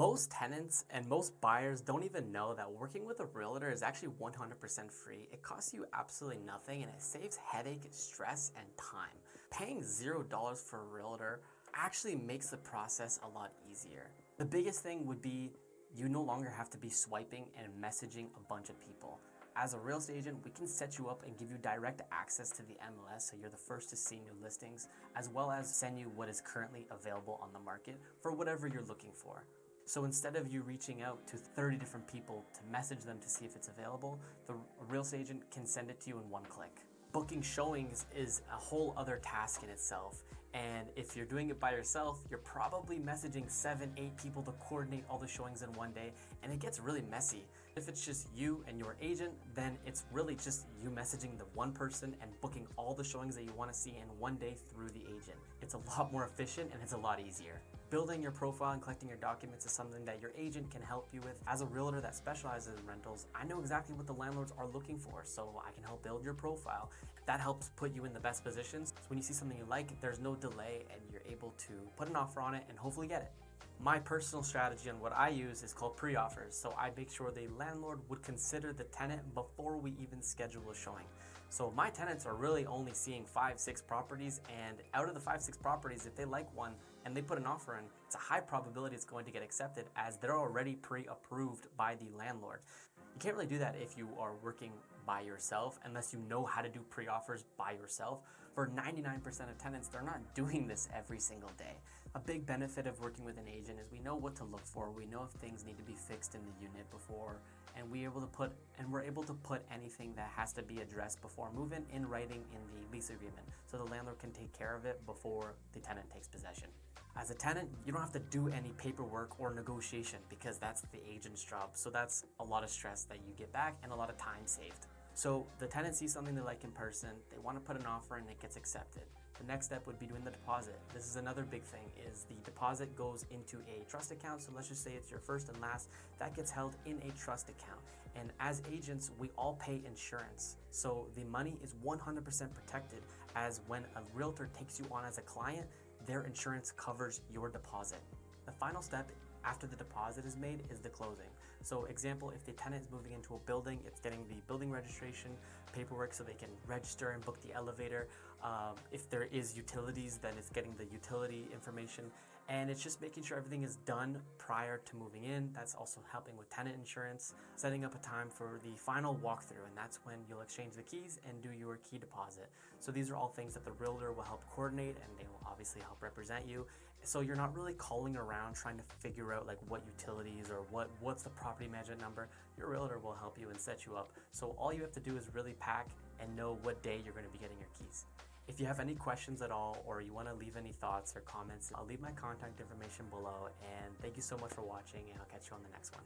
Most tenants and most buyers don't even know that working with a realtor is actually 100% free. It costs you absolutely nothing and it saves headache, stress, and time. Paying $0 for a realtor actually makes the process a lot easier. The biggest thing would be you no longer have to be swiping and messaging a bunch of people. As a real estate agent, we can set you up and give you direct access to the MLS so you're the first to see new listings, as well as send you what is currently available on the market for whatever you're looking for. So instead of you reaching out to 30 different people to message them to see if it's available, the real estate agent can send it to you in one click. Booking showings is a whole other task in itself. And if you're doing it by yourself, you're probably messaging 7-8 people to coordinate all the showings in one day, and it gets really messy. If it's just you and your agent, then it's really just you messaging the one person and booking all the showings that you want to see in one day through the agent. It's a lot more efficient and it's a lot easier. Building your profile and collecting your documents is something that your agent can help you with. As a realtor that specializes in rentals, I know exactly what the landlords are looking for, so I can help build your profile. That helps put you in the best positions. So when you see something you like, there's no delay and you're able to put an offer on it and hopefully get it. My personal strategy on what I use is called pre-offers. So I make sure the landlord would consider the tenant before we even schedule a showing. So my tenants are really only seeing 5-6 properties, and out of the 5-6 properties, if they like one and they put an offer in, it's a high probability it's going to get accepted as they're already pre-approved by the landlord. You can't really do that if you are working by yourself unless you know how to do pre-offers by yourself. For 99% of tenants, they're not doing this every single day. A big benefit of working with an agent is we know what to look for. We know if things need to be fixed in the unit before, and we're able to put anything that has to be addressed before move-in in writing in the lease agreement, so the landlord can take care of it before the tenant takes possession. As a tenant, you don't have to do any paperwork or negotiation because that's the agent's job. So that's a lot of stress that you get back and a lot of time saved. So the tenant sees something they like in person, they want to put an offer and it gets accepted. The next step would be doing the deposit. This is another big thing, is the deposit goes into a trust account. So let's just say it's your first and last, that gets held in a trust account. And as agents, we all pay insurance. So the money is 100% protected, as when a realtor takes you on as a client, their insurance covers your deposit. The final step after the deposit is made is the closing. So example, if the tenant is moving into a building, it's getting the building registration paperwork so they can register and book the elevator. If there is utilities, then it's getting the utility information. And it's just making sure everything is done prior to moving in. That's also helping with tenant insurance, setting up a time for the final walkthrough, and that's when you'll exchange the keys and do your key deposit. So these are all things that the realtor will help coordinate, and they will obviously help represent you. So you're not really calling around trying to figure out like what utilities or what's the property management number. Your realtor will help you and set you up. So all you have to do is really pack and know what day you're going to be getting your keys. If you have any questions at all, or you want to leave any thoughts or comments, I'll leave my contact information below. And thank you so much for watching, and I'll catch you on the next one.